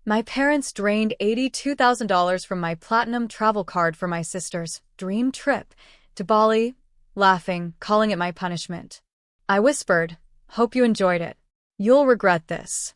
My parents drained $82,000 from my platinum travel card for my sister's dream trip to Bali, laughing, calling it my punishment. I whispered, "Hope you enjoyed it. You'll regret this."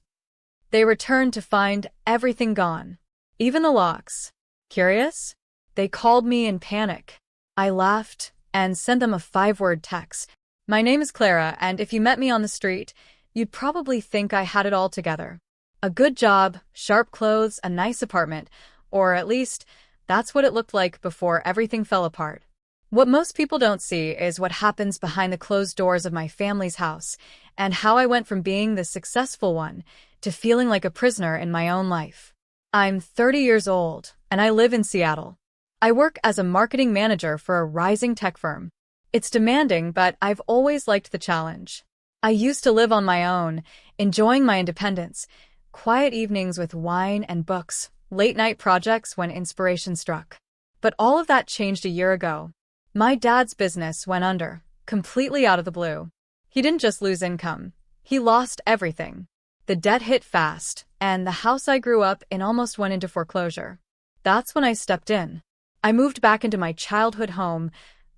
They returned to find everything gone, even the locks. Curious? They called me in panic. I laughed and sent them a 5-word text. "My name is Clara, and if you met me on the street, you'd probably think I had it all together. A good job, sharp clothes, a nice apartment, or at least, that's what it looked like before everything fell apart." What most people don't see is what happens behind the closed doors of my family's house, and how I went from being the successful one to feeling like a prisoner in my own life. I'm 30 years old, and I live in Seattle. I work as a marketing manager for a rising tech firm. It's demanding, but I've always liked the challenge. I used to live on my own, enjoying my independence, quiet evenings with wine and books, late-night projects when inspiration struck. But all of that changed a year ago. My dad's business went under, completely out of the blue. He didn't just lose income. He lost everything. The debt hit fast, and the house I grew up in almost went into foreclosure. That's when I stepped in. I moved back into my childhood home,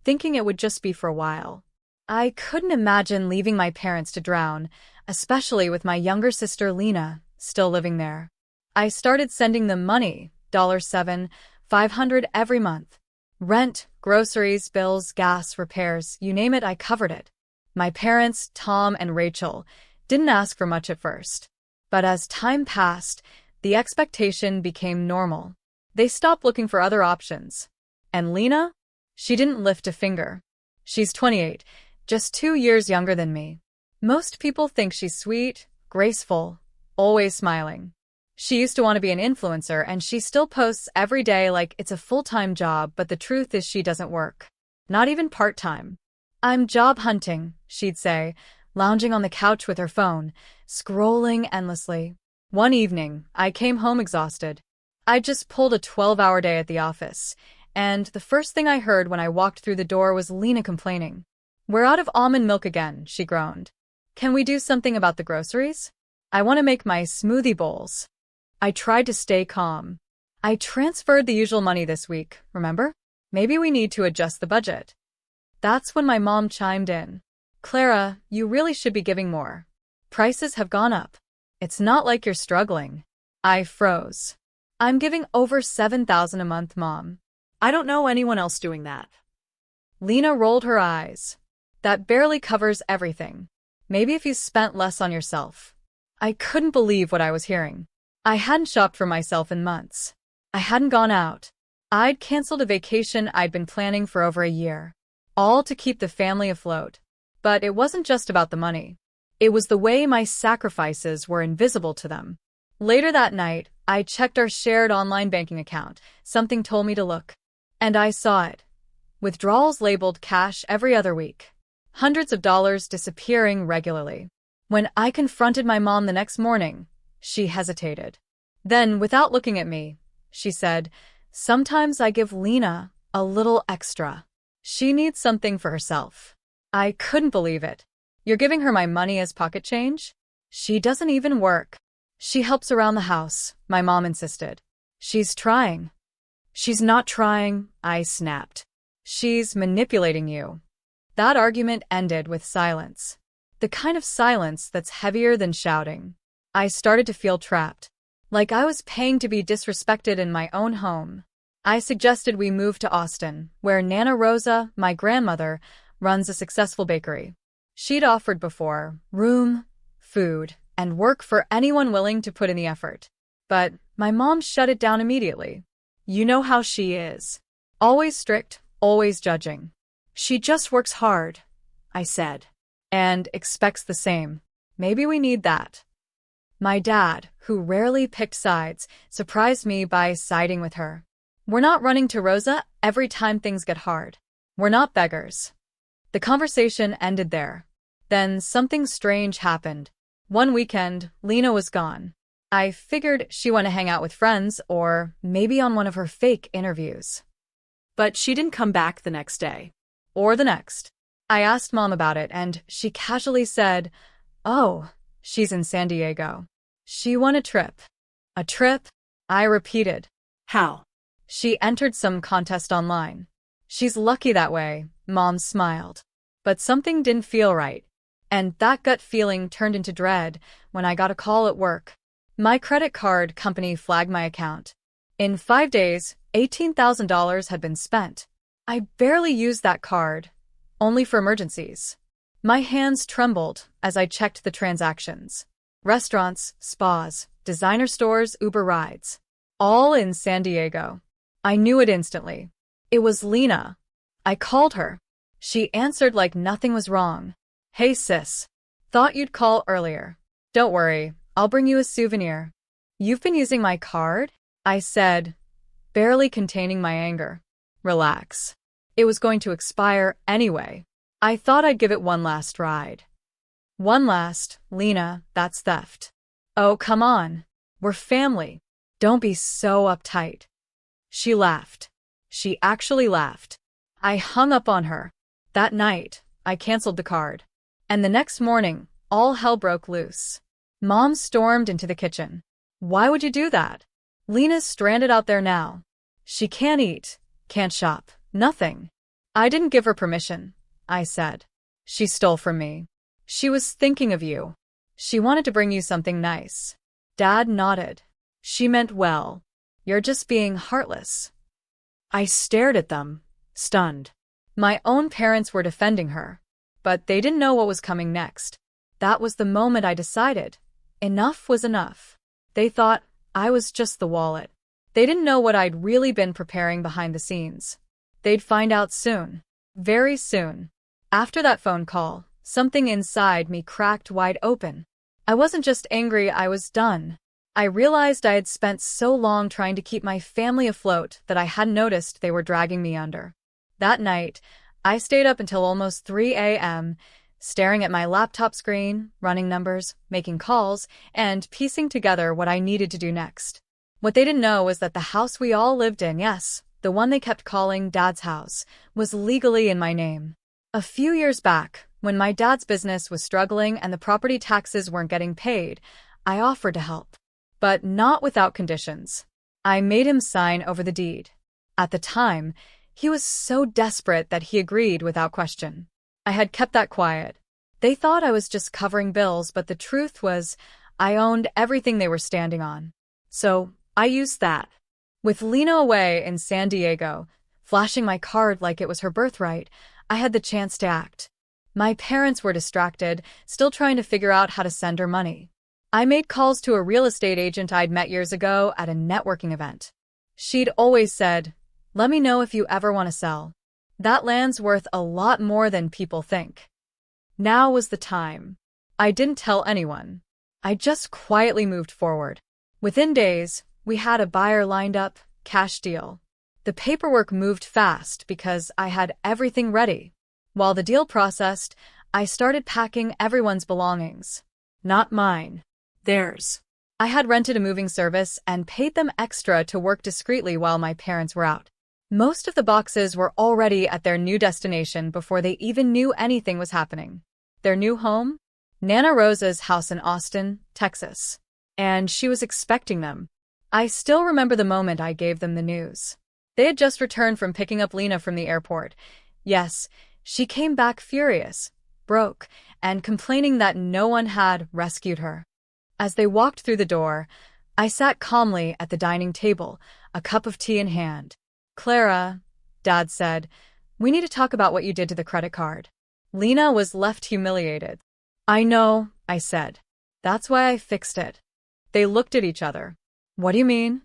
thinking it would just be for a while. I couldn't imagine leaving my parents to drown, especially with my younger sister Lena still living there. I started sending them money, $7, $500 every month. Rent, groceries, bills, gas, repairs, you name it, I covered it. My parents, Tom and Rachel, didn't ask for much at first. But as time passed, the expectation became normal. They stopped looking for other options. And Lena? She didn't lift a finger. She's 28, just 2 years younger than me. Most people think she's sweet, graceful, always smiling. She used to want to be an influencer, and she still posts every day like it's a full-time job, but the truth is she doesn't work. Not even part-time. "I'm job hunting," she'd say, lounging on the couch with her phone, scrolling endlessly. One evening, I came home exhausted. I just pulled a 12-hour day at the office, and the first thing I heard when I walked through the door was Lena complaining. "We're out of almond milk again," she groaned. "Can we do something about the groceries? I want to make my smoothie bowls." I tried to stay calm. "I transferred the usual money this week, remember? Maybe we need to adjust the budget." That's when my mom chimed in. "Clara, you really should be giving more. Prices have gone up. It's not like you're struggling." I froze. "I'm giving over $7,000 a month, Mom. I don't know anyone else doing that." Lena rolled her eyes. "That barely covers everything. Maybe if you spent less on yourself." I couldn't believe what I was hearing. I hadn't shopped for myself in months. I hadn't gone out. I'd canceled a vacation I'd been planning for over a year, all to keep the family afloat. But it wasn't just about the money. It was the way my sacrifices were invisible to them. Later that night, I checked our shared online banking account. Something told me to look. And I saw it. Withdrawals labeled cash every other week. Hundreds of dollars disappearing regularly. When I confronted my mom the next morning, she hesitated. Then, without looking at me, she said, "Sometimes I give Lena a little extra. She needs something for herself." I couldn't believe it. "You're giving her my money as pocket change? She doesn't even work." "She helps around the house," my mom insisted. "She's trying." "She's not trying," I snapped. "She's manipulating you." That argument ended with silence. The kind of silence that's heavier than shouting. I started to feel trapped. Like I was paying to be disrespected in my own home. I suggested we move to Austin, where Nana Rosa, my grandmother, runs a successful bakery. She'd offered before room, food, and work for anyone willing to put in the effort. But my mom shut it down immediately. "You know how she is. Always strict, always judging." "She just works hard," I said. "And expects the same. Maybe we need that." My dad, who rarely picked sides, surprised me by siding with her. "We're not running to Rosa every time things get hard. We're not beggars." The conversation ended there. Then something strange happened. One weekend, Lena was gone. I figured she went to hang out with friends or maybe on one of her fake interviews. But she didn't come back the next day. Or the next. I asked Mom about it, and she casually said, "Oh, she's in San Diego. She won a trip." A trip? I repeated. How? She entered some contest online. She's lucky that way, Mom smiled. But something didn't feel right. And that gut feeling turned into dread when I got a call at work. My credit card company flagged my account. In 5 days, $18,000 had been spent. I barely used that card, only for emergencies. My hands trembled as I checked the transactions. Restaurants, spas, designer stores, Uber rides. All in San Diego. I knew it instantly. It was Lena. I called her. She answered like nothing was wrong. Hey sis. Thought you'd call earlier. Don't worry, I'll bring you a souvenir. You've been using my card? I said, barely containing my anger. Relax. It was going to expire anyway. I thought I'd give it one last ride. One last, Lena, that's theft. Oh, come on. We're family. Don't be so uptight. She laughed. She actually laughed. I hung up on her. That night, I canceled the card. And the next morning, all hell broke loose. Mom stormed into the kitchen. Why would you do that? Lena's stranded out there now. She can't eat, can't shop, nothing. I didn't give her permission, I said. She stole from me. She was thinking of you. She wanted to bring you something nice. Dad nodded. She meant well. You're just being heartless. I stared at them, stunned. My own parents were defending her, but they didn't know what was coming next. That was the moment I decided. Enough was enough. They thought I was just the wallet. They didn't know what I'd really been preparing behind the scenes. They'd find out soon. Very soon. After that phone call, something inside me cracked wide open. I wasn't just angry, I was done. I realized I had spent so long trying to keep my family afloat that I hadn't noticed they were dragging me under. That night, I stayed up until almost 3 a.m., staring at my laptop screen, running numbers, making calls, and piecing together what I needed to do next. What they didn't know was that the house we all lived in, yes, the one they kept calling Dad's house, was legally in my name. A few years back, when my dad's business was struggling and the property taxes weren't getting paid, I offered to help. But not without conditions. I made him sign over the deed. At the time, he was so desperate that he agreed without question. I had kept that quiet. They thought I was just covering bills, but the truth was I owned everything they were standing on. So I used that. With Lena away in San Diego, flashing my card like it was her birthright, I had the chance to act. My parents were distracted, still trying to figure out how to send her money. I made calls to a real estate agent I'd met years ago at a networking event. She'd always said, "Let me know if you ever want to sell. That land's worth a lot more than people think." Now was the time. I didn't tell anyone. I just quietly moved forward. Within days, we had a buyer lined up, cash deal. The paperwork moved fast because I had everything ready. While the deal processed, I started packing everyone's belongings. Not mine. Theirs. I had rented a moving service and paid them extra to work discreetly while my parents were out. Most of the boxes were already at their new destination before they even knew anything was happening. Their new home? Nana Rosa's house in Austin, Texas. And she was expecting them. I still remember the moment I gave them the news. They had just returned from picking up Lena from the airport. Yes, she came back furious, broke, and complaining that no one had rescued her. As they walked through the door, I sat calmly at the dining table, a cup of tea in hand. "Clara," Dad said, "we need to talk about what you did to the credit card." Lena was left humiliated. "I know," I said. "That's why I fixed it." They looked at each other. "What do you mean?"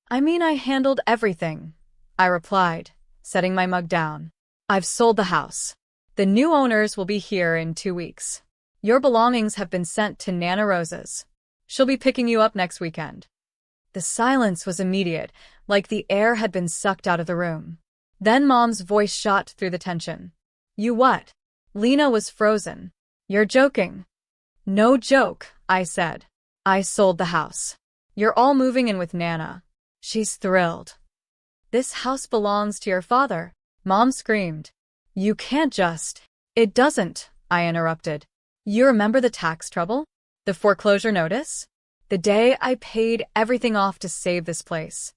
"I mean I handled everything," I replied, setting my mug down. "I've sold the house. The new owners will be here in 2 weeks. Your belongings have been sent to Nana Rosa's. She'll be picking you up next weekend." The silence was immediate, like the air had been sucked out of the room. Then Mom's voice shot through the tension. "You what?" Lena was frozen. "You're joking." "No joke," I said. "I sold the house. You're all moving in with Nana. She's thrilled." "This house belongs to your father," Mom screamed. "You can't just—" "It doesn't," I interrupted. "You remember the tax trouble? The foreclosure notice? The day I paid everything off to save this place.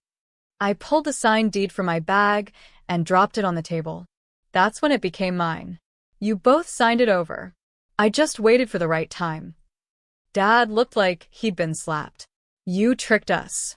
I pulled the signed deed from my bag and dropped it on the table. That's when it became mine. You both signed it over. I just waited for the right time. Dad looked like he'd been slapped. You tricked us.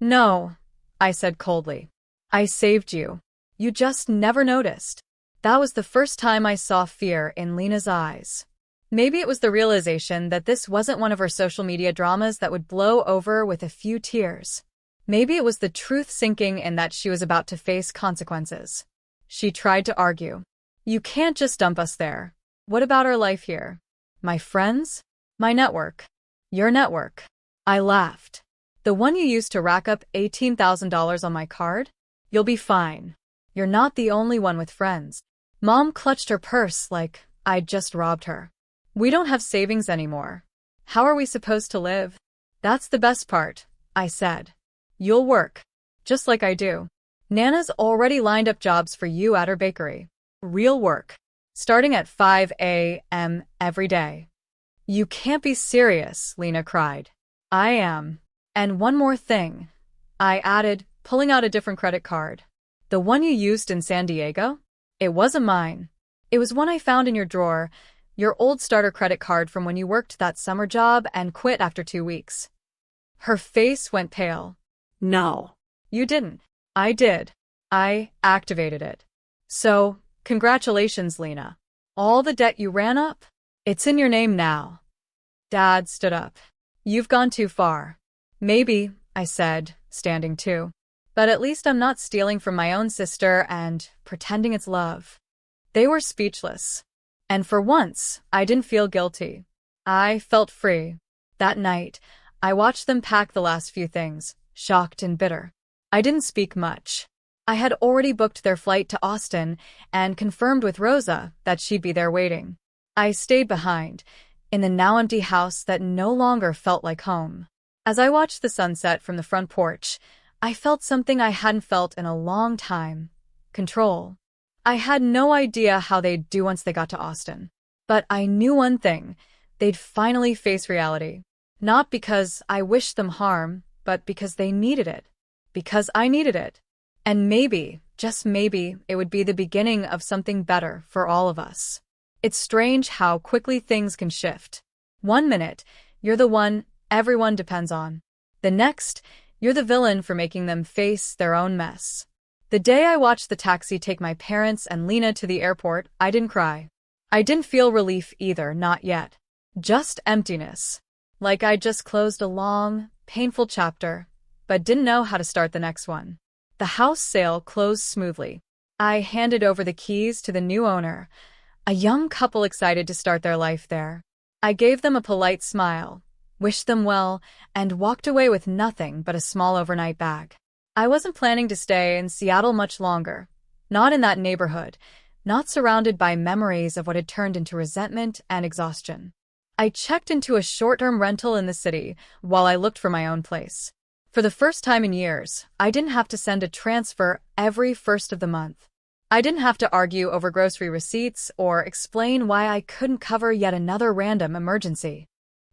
No, I said coldly. I saved you. You just never noticed. That was the first time I saw fear in Lena's eyes. Maybe it was the realization that this wasn't one of her social media dramas that would blow over with a few tears. Maybe it was the truth sinking in that she was about to face consequences. She tried to argue. You can't just dump us there. What about our life here? My friends? My network? Your network? I laughed. The one you used to rack up $18,000 on my card? You'll be fine. You're not the only one with friends. Mom clutched her purse like I'd just robbed her. We don't have savings anymore. How are we supposed to live? That's the best part, I said. You'll work. Just like I do. Nana's already lined up jobs for you at her bakery. Real work. Starting at 5 a.m. every day. You can't be serious, Lena cried. I am. And one more thing, I added, pulling out a different credit card. The one you used in San Diego? It wasn't mine. It was one I found in your drawer, your old starter credit card from when you worked that summer job and quit after 2 weeks. Her face went pale. No. You didn't. I did. I activated it. So, congratulations, Lena. All the debt you ran up? It's in your name now. Dad stood up. You've gone too far. Maybe, I said, standing too. But at least I'm not stealing from my own sister and pretending it's love. They were speechless. And for once, I didn't feel guilty. I felt free. That night, I watched them pack the last few things, shocked and bitter. I didn't speak much. I had already booked their flight to Austin and confirmed with Rosa that she'd be there waiting. I stayed behind, in the now empty house that no longer felt like home. As I watched the sunset from the front porch, I felt something I hadn't felt in a long time. Control. I had no idea how they'd do once they got to Austin. But I knew one thing. They'd finally face reality. Not because I wished them harm, but because they needed it. Because I needed it. And maybe, just maybe, it would be the beginning of something better for all of us. It's strange how quickly things can shift. 1 minute, you're the one everyone depends on. The next, you're the villain for making them face their own mess. The day I watched the taxi take my parents and Lena to the airport, I didn't cry. I didn't feel relief either, not yet. Just emptiness. Like I'd just closed a long, painful chapter, but didn't know how to start the next one. The house sale closed smoothly. I handed over the keys to the new owner, a young couple excited to start their life there. I gave them a polite smile, wished them well, and walked away with nothing but a small overnight bag. I wasn't planning to stay in Seattle much longer. Not in that neighborhood. Not surrounded by memories of what had turned into resentment and exhaustion. I checked into a short-term rental in the city while I looked for my own place. For the first time in years, I didn't have to send a transfer every first of the month. I didn't have to argue over grocery receipts or explain why I couldn't cover yet another random emergency.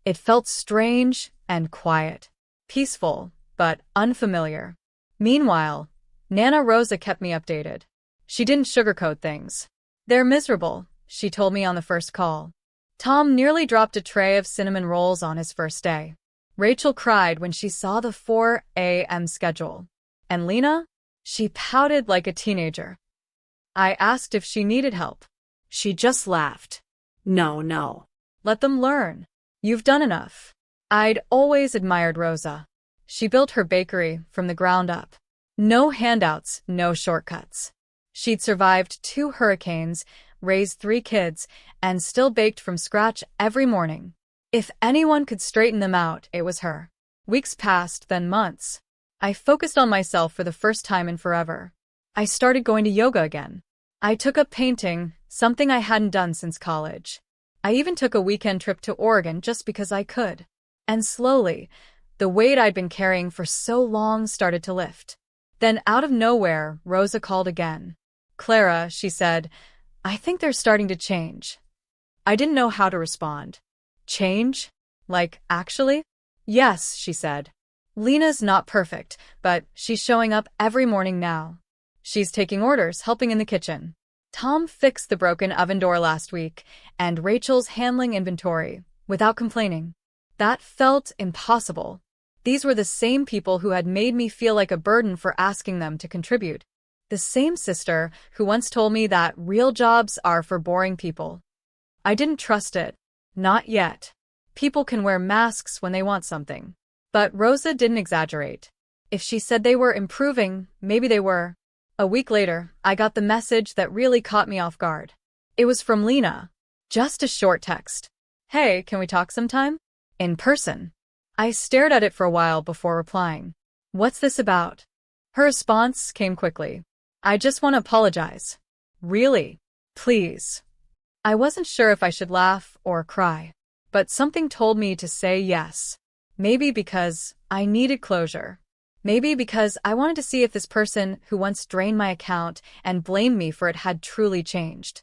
It felt strange and quiet. Peaceful, but unfamiliar. Meanwhile, Nana Rosa kept me updated. She didn't sugarcoat things. They're miserable, she told me on the first call. Tom nearly dropped a tray of cinnamon rolls on his first day. Rachel cried when she saw the 4 a.m. schedule. And Lena? She pouted like a teenager. I asked if she needed help. She just laughed. No. Let them learn. You've done enough. I'd always admired Rosa. She built her bakery from the ground up. No handouts, no shortcuts. She'd survived 2 hurricanes, raised 3 kids, and still baked from scratch every morning. If anyone could straighten them out, it was her. Weeks passed, then months. I focused on myself for the first time in forever. I started going to yoga again. I took up painting, something I hadn't done since college. I even took a weekend trip to Oregon just because I could. And slowly, the weight I'd been carrying for so long started to lift. Then out of nowhere, Rosa called again. Clara, she said, I think they're starting to change. I didn't know how to respond. Change? Like, actually? Yes, she said. Lena's not perfect, but she's showing up every morning now. She's taking orders, helping in the kitchen. Tom fixed the broken oven door last week, and Rachel's handling inventory, without complaining. That felt impossible. These were the same people who had made me feel like a burden for asking them to contribute. The same sister who once told me that real jobs are for boring people. I didn't trust it. Not yet. People can wear masks when they want something. But Rosa didn't exaggerate. If she said they were improving, maybe they were. A week later, I got the message that really caught me off guard. It was from Lena. Just a short text. Hey, can we talk sometime? In person. I stared at it for a while before replying. What's this about? Her response came quickly. I just want to apologize. Really? Please. I wasn't sure if I should laugh or cry, but something told me to say yes. Maybe because I needed closure. Maybe because I wanted to see if this person who once drained my account and blamed me for it had truly changed.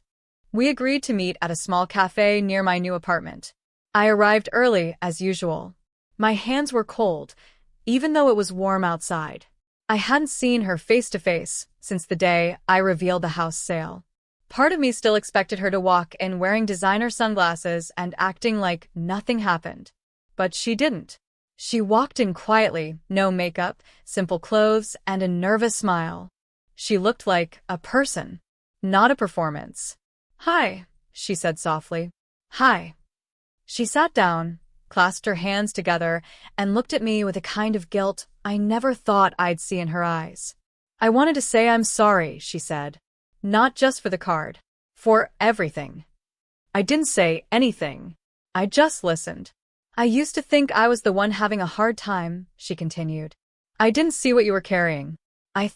We agreed to meet at a small cafe near my new apartment. I arrived early, as usual. My hands were cold, even though it was warm outside. I hadn't seen her face to face since the day I revealed the house sale. Part of me still expected her to walk in wearing designer sunglasses and acting like nothing happened. But she didn't. She walked in quietly, no makeup, simple clothes, and a nervous smile. She looked like a person, not a performance. Hi, she said softly. Hi. She sat down, clasped her hands together, and looked at me with a kind of guilt I never thought I'd see in her eyes. I wanted to say I'm sorry, she said. Not just for the card. For everything. I didn't say anything. I just listened. I used to think I was the one having a hard time, she continued. I didn't see what you were carrying. I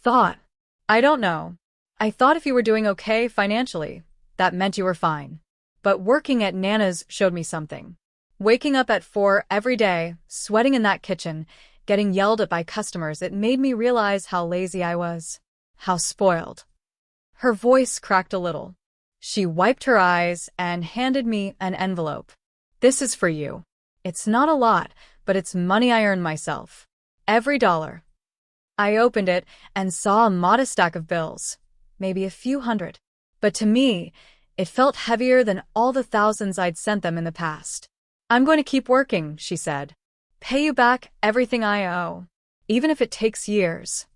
don't know. I thought if you were doing okay financially, that meant you were fine. But working at Nana's showed me something. Waking up at 4 every day, sweating in that kitchen, getting yelled at by customers, it made me realize how lazy I was. How spoiled. Her voice cracked a little. She wiped her eyes and handed me an envelope. This is for you. It's not a lot, but it's money I earned myself. Every dollar. I opened it and saw a modest stack of bills. Maybe a few hundred. But to me, it felt heavier than all the thousands I'd sent them in the past. I'm going to keep working, she said. Pay you back everything I owe. Even if it takes years.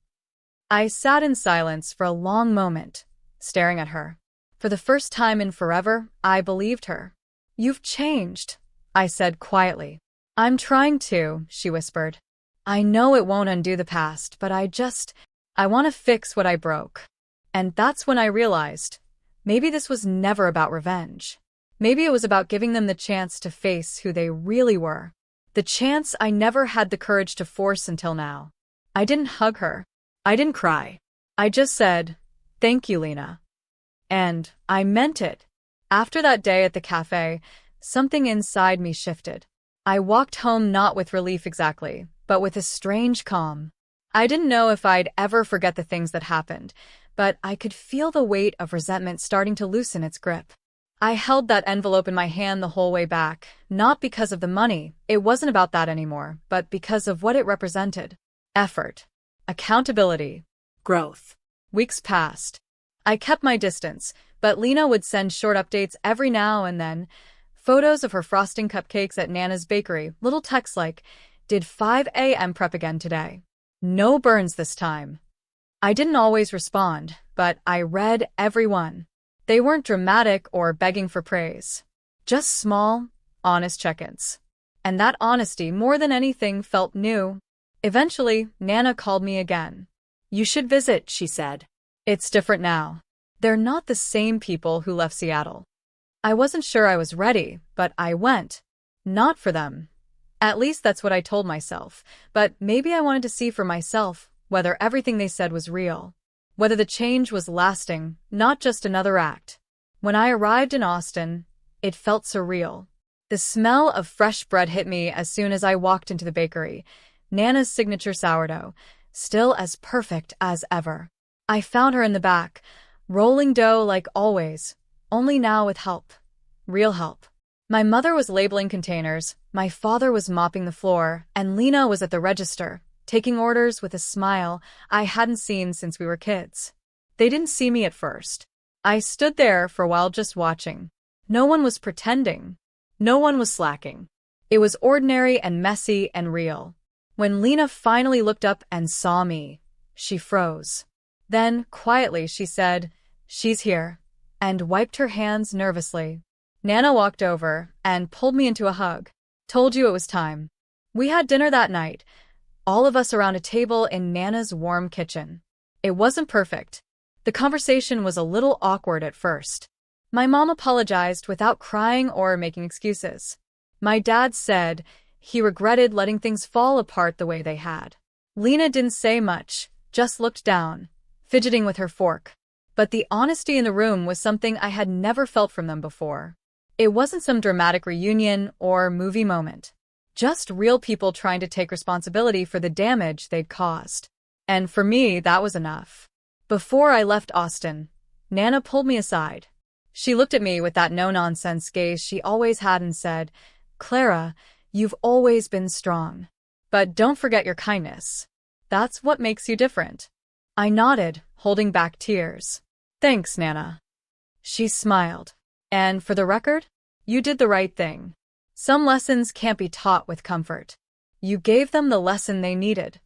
I sat in silence for a long moment, staring at her. For the first time in forever, I believed her. You've changed, I said quietly. I'm trying to, she whispered. I know it won't undo the past, but I want to fix what I broke. And that's when I realized, maybe this was never about revenge. Maybe it was about giving them the chance to face who they really were. The chance I never had the courage to force until now. I didn't hug her. I didn't cry. I just said, thank you, Lena. And I meant it. After that day at the cafe, something inside me shifted. I walked home not with relief exactly, but with a strange calm. I didn't know if I'd ever forget the things that happened, but I could feel the weight of resentment starting to loosen its grip. I held that envelope in my hand the whole way back, not because of the money, it wasn't about that anymore, but because of what it represented. Effort. Accountability. Growth. Weeks passed. I kept my distance, but Lena would send short updates every now and then. Photos of her frosting cupcakes at Nana's bakery, little texts like, did 5 a.m. prep again today. No burns this time. I didn't always respond, but I read every one. They weren't dramatic or begging for praise. Just small, honest check-ins. And that honesty, more than anything, felt new. Eventually, Nana called me again. You should visit, she said. It's different now. They're not the same people who left Seattle. I wasn't sure I was ready, but I went. Not for them. At least that's what I told myself, but maybe I wanted to see for myself whether everything they said was real. Whether the change was lasting, not just another act. When I arrived in Austin, it felt surreal. The smell of fresh bread hit me as soon as I walked into the bakery. Nana's signature sourdough, still as perfect as ever. I found her in the back, rolling dough like always, only now with help. Real help. My mother was labeling containers, my father was mopping the floor, and Lena was at the register, taking orders with a smile I hadn't seen since we were kids. They didn't see me at first. I stood there for a while just watching. No one was pretending. No one was slacking. It was ordinary and messy and real. When Lena finally looked up and saw me, she froze. Then, quietly, she said, "She's here," and wiped her hands nervously. Nana walked over and pulled me into a hug. "Told you it was time." We had dinner that night, all of us around a table in Nana's warm kitchen. It wasn't perfect. The conversation was a little awkward at first. My mom apologized without crying or making excuses. My dad said he regretted letting things fall apart the way they had. Lena didn't say much, just looked down, fidgeting with her fork. But the honesty in the room was something I had never felt from them before. It wasn't some dramatic reunion or movie moment. Just real people trying to take responsibility for the damage they'd caused. And for me, that was enough. Before I left Austin, Nana pulled me aside. She looked at me with that no-nonsense gaze she always had and said, "Clara, you've always been strong. But don't forget your kindness. That's what makes you different." I nodded, holding back tears. "Thanks, Nana." She smiled. "And for the record, you did the right thing. Some lessons can't be taught with comfort. You gave them the lesson they needed."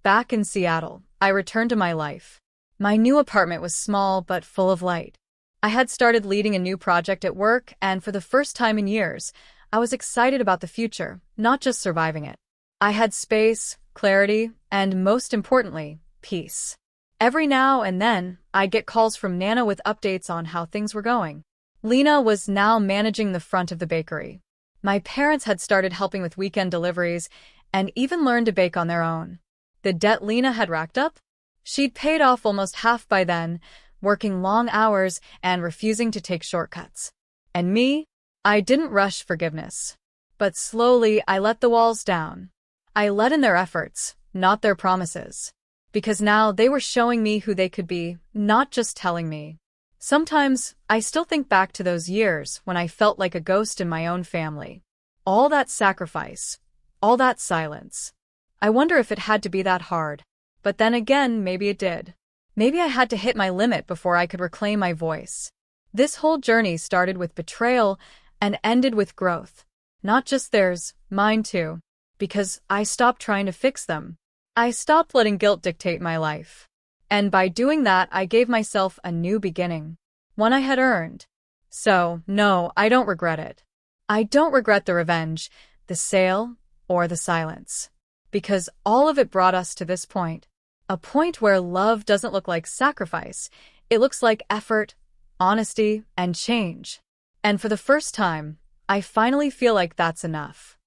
Back in Seattle, I returned to my life. My new apartment was small but full of light. I had started leading a new project at work, and for the first time in years, I was excited about the future, not just surviving it. I had space, clarity, and most importantly, peace. Every now and then, I'd get calls from Nana with updates on how things were going. Lena was now managing the front of the bakery. My parents had started helping with weekend deliveries and even learned to bake on their own. The debt Lena had racked up? She'd paid off almost half by then, working long hours and refusing to take shortcuts. And me? I didn't rush forgiveness. But slowly, I let the walls down. I let in their efforts, not their promises. Because now they were showing me who they could be, not just telling me. Sometimes, I still think back to those years when I felt like a ghost in my own family. All that sacrifice, all that silence. I wonder if it had to be that hard. But then again, maybe it did. Maybe I had to hit my limit before I could reclaim my voice. This whole journey started with betrayal and ended with growth. Not just theirs, mine too. Because I stopped trying to fix them. I stopped letting guilt dictate my life. And by doing that, I gave myself a new beginning. One I had earned. So, no, I don't regret it. I don't regret the revenge, the sale, or the silence. Because all of it brought us to this point. A point where love doesn't look like sacrifice. It looks like effort, honesty, and change. And for the first time, I finally feel like that's enough.